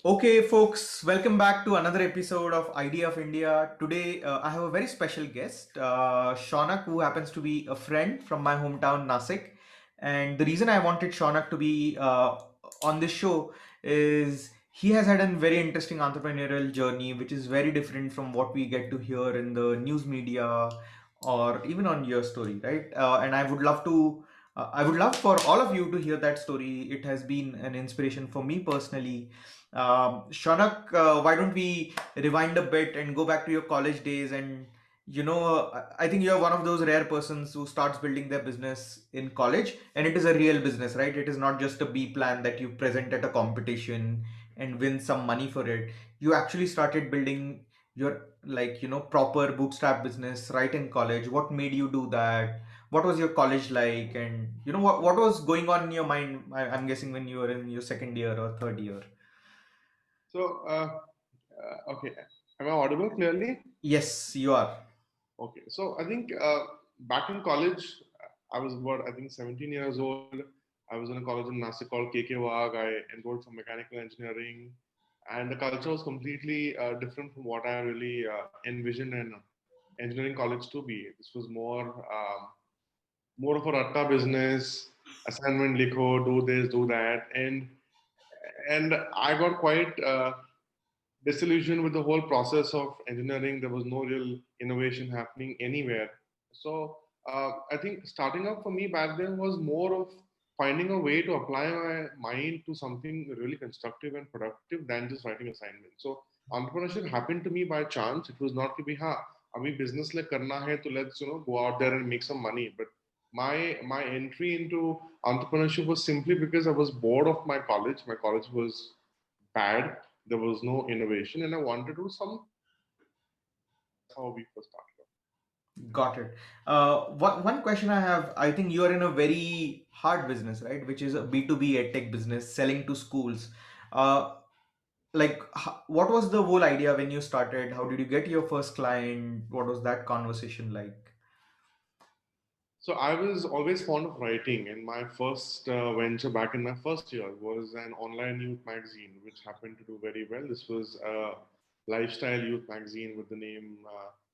Okay, folks, welcome back to another episode of Idea of India. Today, I have a very special guest, Shaunak, who happens to be a friend from my hometown, Nasik. And the reason I wanted Shaunak to be on this show is he has had a very interesting entrepreneurial journey, which is very different from what we get to hear in the news media or even on your story, right? And I would love for all of you to hear that story. It has been an inspiration for me personally. Shaunak, why don't we rewind a bit and go back to your college days? And I think you're one of those rare persons who starts building their business in college, and it is a real business, right? It is not just a B plan that you present at a competition and win some money for it. You actually started building your proper bootstrap business right in college. What made you do that? What was your college like? And what was going on in your mind? I'm guessing when you were in your second year or third year. So, okay, am I audible clearly? Yes, you are. Okay, so I think back in college, I was about, I think, 17 years old. I was in a college in Nashik called KK Wag. I enrolled for mechanical engineering, and the culture was completely different from what I really envisioned an engineering college to be. This was more of a ratta business, assignment likho, do this, do that, and I got quite disillusioned with the whole process of engineering. There was no real innovation happening anywhere. So I think starting up for me back then was more of finding a way to apply my mind to something really constructive and productive than just writing assignments. So entrepreneurship happened to me by chance. It was not to be ha abhi business like karna hai, so let's go out there and make some money. But my entry into entrepreneurship was simply because I was bored of my college. My college was bad. There was no innovation, and I wanted to do something different. So that's how we first started off. Got it. One question I have, I think you are in a very hard business, right? Which is a B2B edtech business, selling to schools. Uh, what was the whole idea when you started? How did you get your first client? What was that conversation like? So I was always fond of writing, and my first venture back in my first year was an online youth magazine, which happened to do very well. This was a lifestyle youth magazine with the name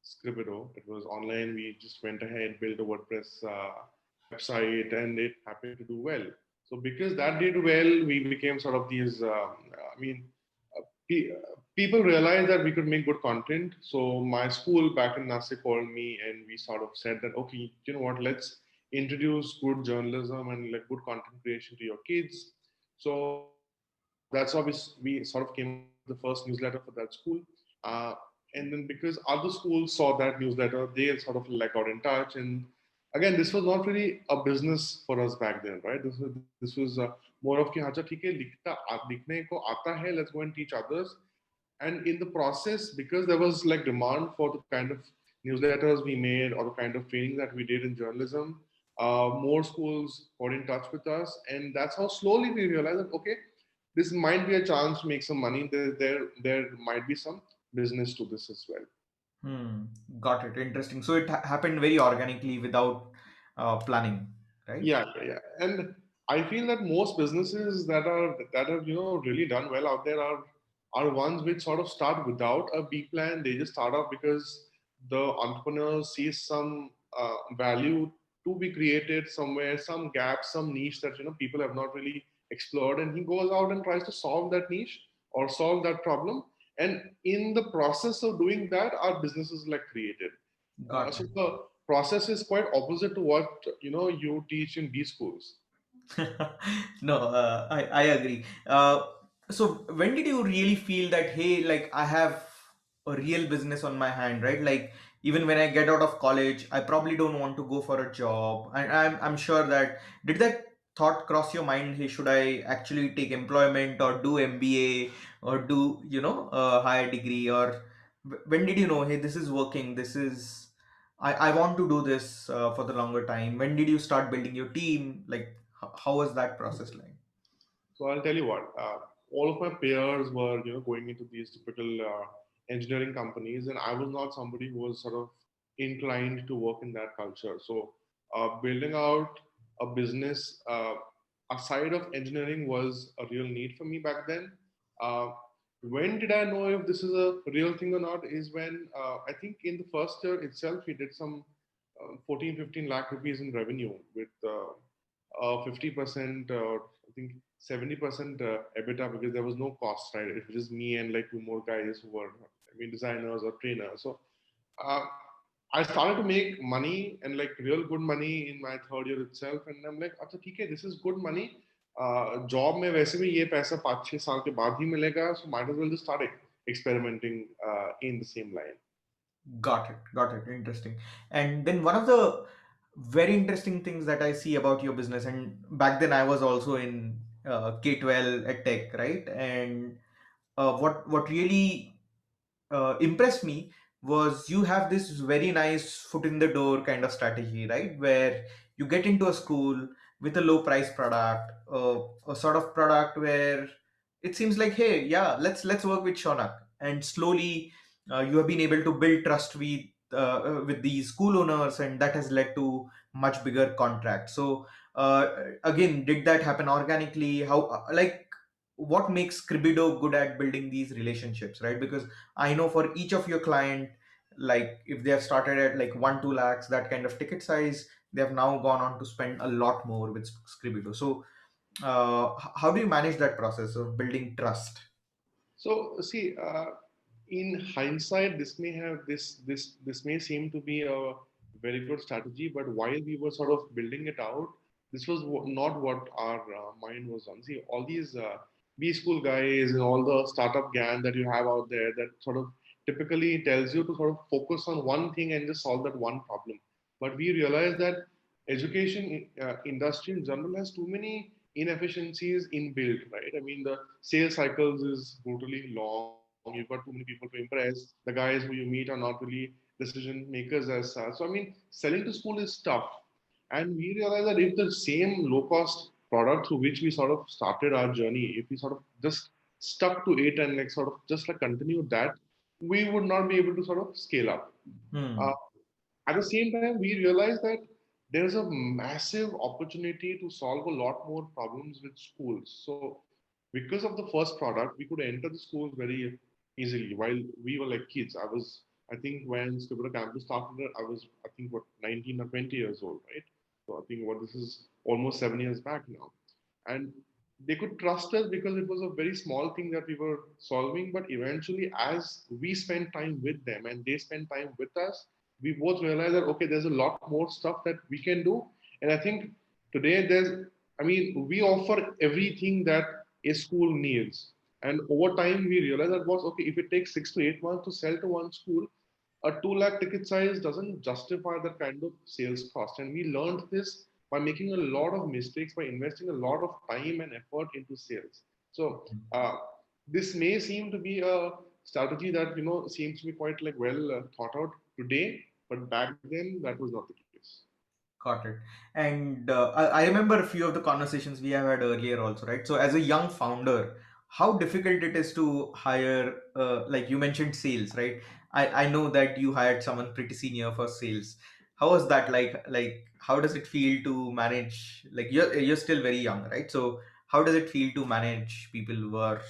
Scribido. It was online. We just went ahead, built a WordPress website, and it happened to do well. So because that did well, we became sort of these. I mean, people realized that we could make good content. So my school back in Nasik called me, and we sort of said that, okay, you know what, let's introduce good journalism and like good content creation to your kids. So that's how we sort of came up with the first newsletter for that school. Uh, and then because other schools saw that newsletter, they sort of like got in touch. And again, this was not really a business for us back then, right? This was more of कि अच्छा ठीक है लिखने को आता है, let's go and teach others. And in the process, because there was like demand for the kind of newsletters we made or the kind of training that we did in journalism, more schools got in touch with us, and that's how slowly we realized that okay, this might be a chance to make some money. There might be some business to this as well. Hmm, got it. Interesting. So it happened very organically without planning, right? Yeah. And I feel that most businesses that have really done well out there are ones which sort of start without a B plan. They just start off because the entrepreneur sees some value to be created somewhere, some gap, some niche that people have not really explored, and he goes out and tries to solve that niche or solve that problem. And in the process of doing that, our businesses like created. Got So the process is quite opposite to what you teach in B schools. it. No, I agree. So when did you really feel that, hey, like I have a real business on my hand, right? Like even when I get out of college, I probably don't want to go for a job. And I'm sure that did that thought cross your mind, hey, should I actually take employment or do MBA or do, a higher degree? Or when did you know, hey, this is working, I want to do this for the longer time? When did you start building your team? Like, how was that process like? So I'll tell you what. All of my peers were going into these typical engineering companies, and I was not somebody who was sort of inclined to work in that culture. So building out a business aside of engineering was a real need for me back then. Uh, When did I know if this is a real thing or not? Is when I think in the first year itself, he did some 14, 15 lakh rupees in revenue with 50%, I think 70% EBITDA because there was no cost, right? It was just me and like two more guys who were, I mean, designers or trainers. So uh, I started to make money and like real good money in my third year itself. And I'm like, अच्छा ठीक है, this is good money. Job में वैसे भी ये पैसा 5-6 साल के बाद ही मिलेगा, so might as well just start experimenting in the same line. Got it. Got it. Interesting. And then one of the very interesting things that I see about your business, and back then I was also in K-12 at Tech, right? And what really impressed me was you have this very nice foot in the door kind of strategy, right? Where you get into a school with a low price product, a sort of product where it seems like, hey, yeah, let's work with Shaunak, and slowly you have been able to build trust with these school owners, and that has led to much bigger contracts. So again, did that happen organically? How like what makes Scribido good at building these relationships, right? Because I know for each of your client, like if they have started at like 1-2 lakhs, that kind of ticket size, they have now gone on to spend a lot more with Scribido. So, how do you manage that process of building trust? So see, in hindsight, this may seem to be a very good strategy, but while we were sort of building it out, this was not what our mind was on. See, all these B school guys and all the startup gang that you have out there that sort of typically tells you to sort of focus on one thing and just solve that one problem. But we realized that education industry in general has too many inefficiencies inbuilt, right? I mean, the sales cycles is brutally long. You've got too many people to impress. The guys who you meet are not really decision makers as such. So, I mean, selling to school is tough. And we realized that if the same low cost product through which we sort of started our journey, if we sort of just stuck to it and like sort of just like continued that, we would not be able to sort of scale up. Uh, Hmm. at the same time, we realized that there's a massive opportunity to solve a lot more problems with schools. So, because of the first product, we could enter the schools very easily while we were like kids. I think, when Scribble Campus started, I was, I think, what, 19 or 20 years old, right? So, I think what this is almost 7 years back now. And they could trust us because it was a very small thing that we were solving. But eventually, as we spent time with them and they spent time with us, we both realized that okay, there's a lot more stuff that we can do. And I think today I mean, we offer everything that a school needs. And over time, we realized that was okay. If it takes 6 to 8 months to sell to one school, a 2 lakh ticket size doesn't justify that kind of sales cost. And we learned this by making a lot of mistakes, by investing a lot of time and effort into sales. So this may seem to be a strategy that seems to be quite like well thought out today, but back then that was not the case. Got it. And I remember a few of the conversations we have had earlier also, right? So as a young founder, how difficult it is to hire, like you mentioned sales, right? I know that you hired someone pretty senior for sales. How was that like? Like, how does it feel to manage, like you're still very young, right? So how does it feel to manage people who are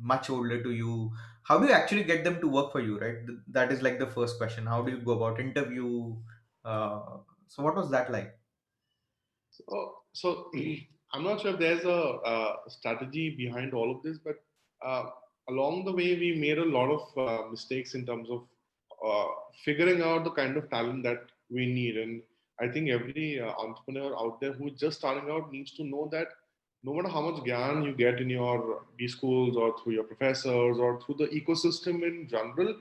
much older to you? How do you actually get them to work for you, right? That is like the first question. How do you go about interview? So what was that like? So I'm not sure if there's a strategy behind all of this, but uh, along the way, we made a lot of mistakes in terms of uh, figuring out the kind of talent that we need. And I think every entrepreneur out there who's just starting out needs to know that no matter how much gyan you get in your B schools or through your professors or through the ecosystem in general,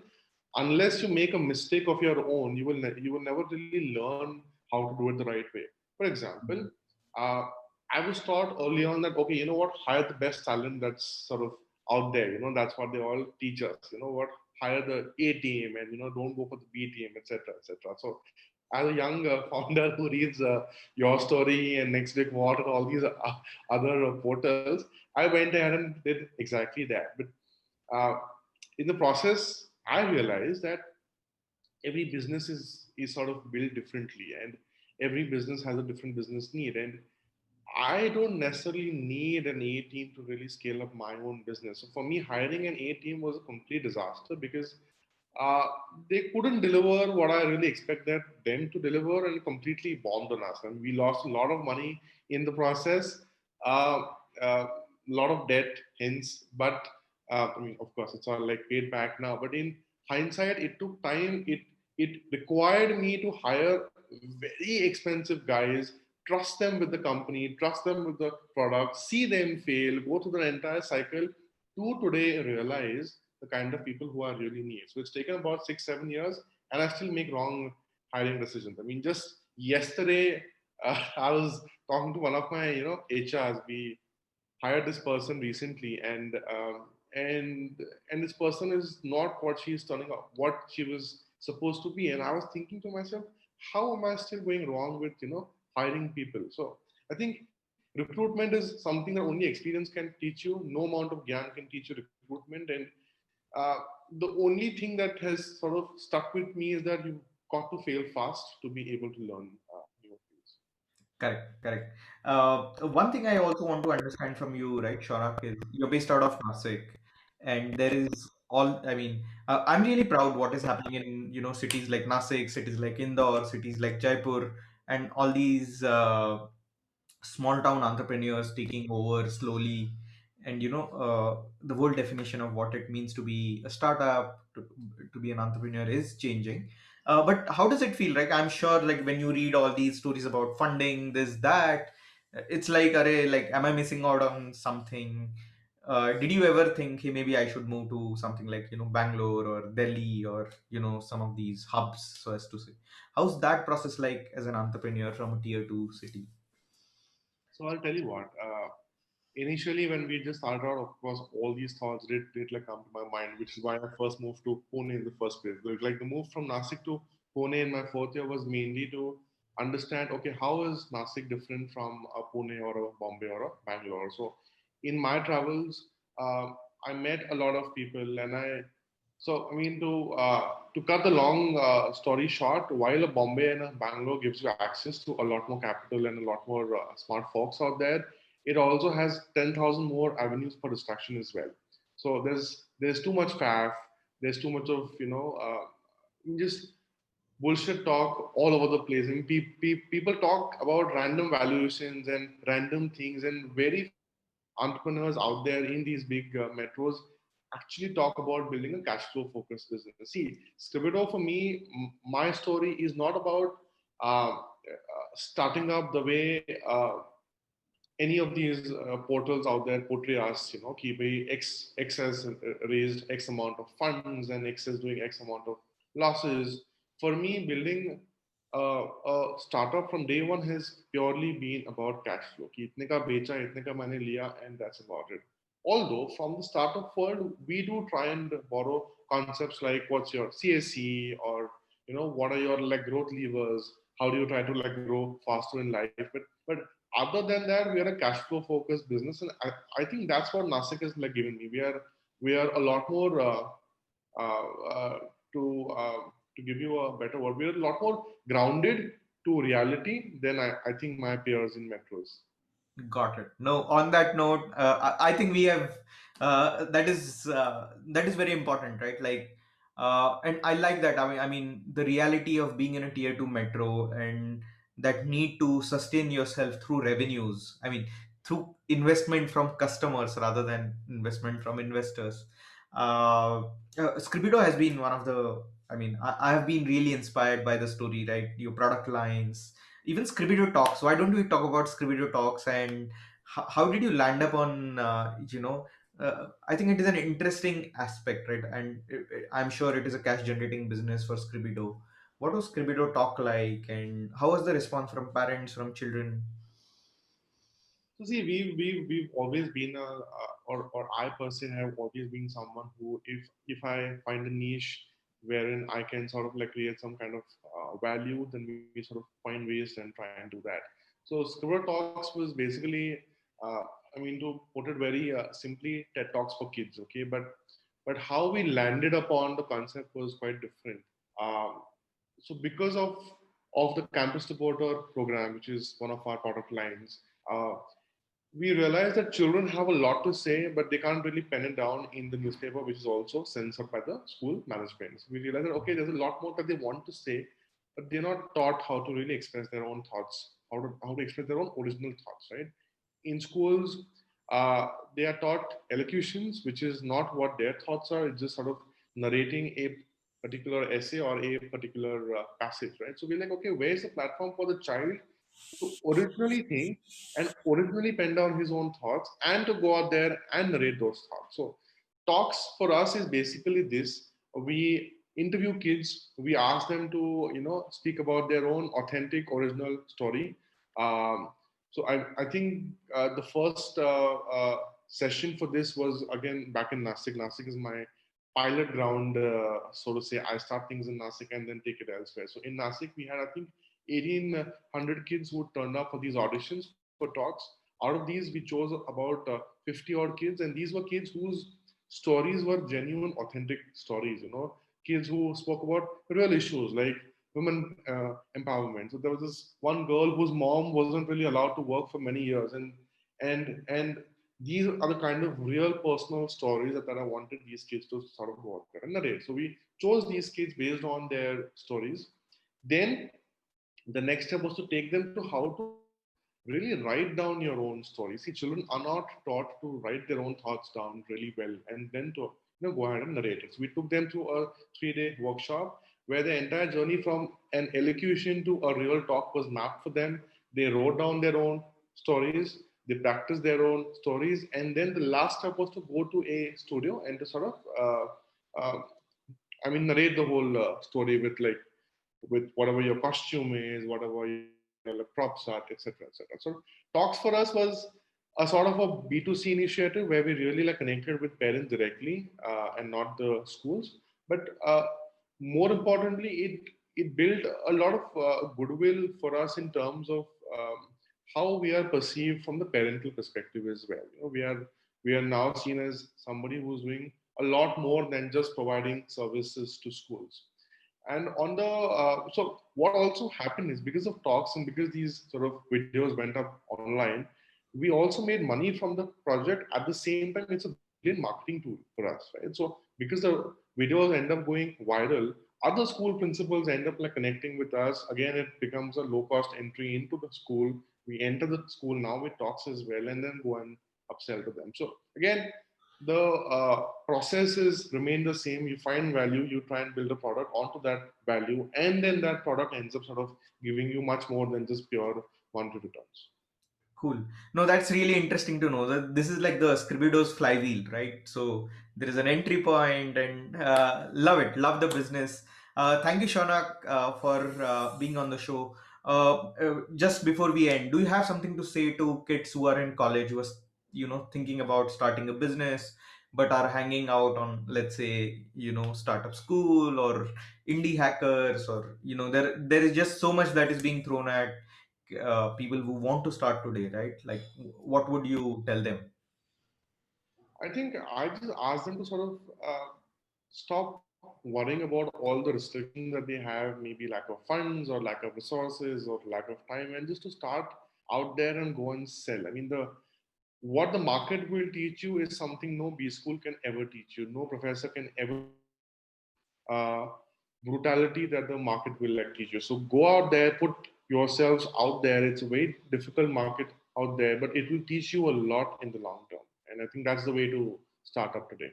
unless you make a mistake of your own, you will never really learn how to do it the right way. For example, uh, I was taught early on that okay, you know what, hire the best talent that's sort of out there. That's what they all teach us. You know what, hire the A team, and don't go for the B team, etc., etc. So, as a young founder who reads your story and Next Big What and all these other portals, I went ahead and did exactly that. But uh, in the process, I realized that every business is sort of built differently, and every business has a different business need. And I don't necessarily need an A team to really scale up my own business. So for me, hiring an A team was a complete disaster because uh, they couldn't deliver what I really expected them to deliver and completely bombed on us. And we lost a lot of money in the process, a lot of debt, hence. But I mean, of course, it's all like paid back now. But in hindsight, it took time. It required me to hire very expensive guys, trust them with the company, trust them with the product, see them fail, go through the entire cycle to today realize the kind of people who are really needed. So it's taken about 6, 7 years, and I still make wrong hiring decisions. I mean, just yesterday, I was talking to one of my HRs. We hired this person recently, and this person is not what she's turning out, what she was supposed to be. And I was thinking to myself, how am I still going wrong with hiring people? So I think recruitment is something that only experience can teach you. No amount of gyan can teach you recruitment. And uh, the only thing that has sort of stuck with me is that you've got to fail fast to be able to learn new things. Correct, correct. One thing I also want to understand from you, right, Shaunak, is you're based out of Nasik, and there is I mean, I'm really proud what is happening in, cities like Nasik, cities like Indore, cities like Jaipur, and all these small town entrepreneurs taking over slowly. And the whole definition of what it means to be a startup, to be an entrepreneur is changing. But how does it feel? Like, I'm sure, like, when you read all these stories about funding, this, that, it's like, array, like, am I missing out on something? Did you ever think, hey, maybe I should move to something like, Bangalore or Delhi, or some of these hubs, so as to say? How's that process like as an entrepreneur from a tier 2 city? So I'll tell you what. Initially, when we just started out, of course, all these thoughts did like come to my mind, which is why I first moved to Pune in the first place. Like the move from Nasik to Pune in my fourth year was mainly to understand, okay, how is Nasik different from a Pune or a Bombay or a Bangalore? So in my travels, I met a lot of people, and so I mean to cut the long story short, while a Bombay and a Bangalore gives you access to a lot more capital and a lot more smart folks out there, it also has 10,000 more avenues for distraction as well. So there's too much faff, there's too much of just bullshit talk all over the place. I mean, people talk about random valuations and random things, and very few entrepreneurs out there in these big metros actually talk about building a cash flow focused business. See, Scribido for me, my story is not about starting up the way any of these portals out there portray us, keep X has raised X amount of funds and X is doing X amount of losses. For me, building a startup from day one has purely been about cash flow. कि इतने का बेचा, इतने का मैंने लिया, and that's about it. Although from the startup world, we do try and borrow concepts like what's your CSC, or what are your like growth levers, how do you try to like grow faster in life. But other than that, we are a cash flow focused business, and I think that's what Nasik is like giving me. We are a lot more uh, uh, to uh, to give you a better word. We're a lot more grounded to reality than I think my peers in metros. Got it. No, on that note, I think we have that is very important, right? Like, and I like that. I mean, the reality of being in a tier 2 metro, and that need to sustain yourself through revenues. I mean, through investment from customers rather than investment from investors. Scribido has been one of the. I have been really inspired by the story, right? Your product lines, even Scribido Talks. Why don't we talk about Scribido Talks, and how did you land up on I think it is an interesting aspect, right? And I'm sure it is a cash generating business for Scribido. What was Scribido Talk like, and how was the response from parents, from children? So see, we've always been or I personally have always been someone who, if I find a niche wherein I can sort of like create some kind of value, then we sort of find ways and try and do that. So Scribble Talks was basically, uh, I mean, to put it very simply, TED Talks for kids. Okay, but how we landed upon the concept was quite different. Um, so because of the campus supporter program, which is one of our product lines, Uh, we realize that children have a lot to say, but they can't really pen it down in the newspaper, which is also censored by the school management. So we realize that okay, there's a lot more that they want to say, but they're not taught how to really express their own thoughts, how to express their own original thoughts, right? In schools, they are taught elocutions, which is not what their thoughts are. It's just sort of narrating a particular essay or a particular passage, right? So we're like, okay, where's the platform for the child to originally think and originally pen down his own thoughts and to go out there and narrate those thoughts? So talks for us is basically this. We interview kids, we ask them to speak about their own authentic original story. Um, so I think the first session for this was again back in Nasik. Nasik is my pilot ground, so to say. I start things in Nasik and then take it elsewhere. So in Nasik, we had, I think, 1,800 kids who turned up for these auditions for talks. Out of these, we chose about 50 odd kids, and these were kids whose stories were genuine, authentic stories. Kids who spoke about real issues like women empowerment. So there was this one girl whose mom wasn't really allowed to work for many years, and these are the kind of real personal stories that I wanted these kids to sort of go out there and narrate. So we chose these kids based on their stories. Then the next step was to take them to how to really write down your own story. See, children are not taught to write their own thoughts down really well and then to go ahead and narrate it. So we took them through a 3-day workshop where the entire journey from an elocution to a real talk was mapped for them. They wrote down their own stories, they practiced their own stories, and then the last step was to go to a studio and to sort of narrate the whole story with whatever your costume is, whatever your props are, etc., etc. So talks for us was a sort of a B2C initiative where we really connected with parents directly and not the schools. But more importantly, it built a lot of goodwill for us in terms of how we are perceived from the parental perspective as well. We are now seen as somebody who's doing a lot more than just providing services to schools. And on the so what also happened is because of talks and because these sort of videos went up online, we also made money from the project. At the same time, it's a brilliant marketing tool for us, right? So because the videos end up going viral, other school principals end up connecting with us. Again, it becomes a low cost entry into the school. We enter the school now with talks as well, and then go and upsell to them. So again, the processes remain the same. You find value, you try and build a product onto that value, and then that product ends up sort of giving you much more than just pure monetary returns. Cool. No, that's really interesting to know that this is like the Scribido's flywheel, right? So there is an entry point, and love it, love the business. Thank you, Shaunak, for being on the show. Just before we end, do you have something to say to kids who are in college, who are thinking about starting a business, but are hanging out on, let's say, startup school or indie hackers, or there is just so much that is being thrown at people who want to start today, right? Like, what would you tell them? I think I just ask them to sort of stop worrying about all the restrictions that they have, maybe lack of funds or lack of resources or lack of time, and just to start out there and go and sell. I mean, the what the market will teach you is something no B school can ever teach you. No professor can ever teach you the kind of brutality that the market will teach you. So go out there, put yourselves out there. It's a very difficult market out there, but it will teach you a lot in the long term. And I think that's the way to start up today.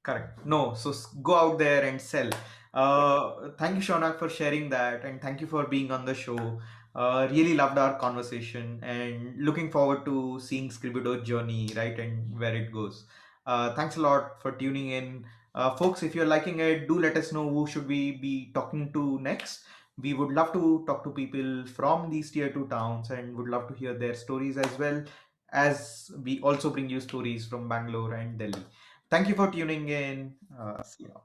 Correct. No, so go out there and sell. Yeah. Thank you, Shaunak, for sharing that, and thank you for being on the show. Really loved our conversation, and looking forward to seeing Scribido's journey, right, and where it goes. Thanks a lot for tuning in, folks. If you're liking it, do let us know who should we be talking to next. We would love to talk to people from these tier two towns, and would love to hear their stories as well, as we also bring you stories from Bangalore and Delhi. Thank you for tuning in. See you.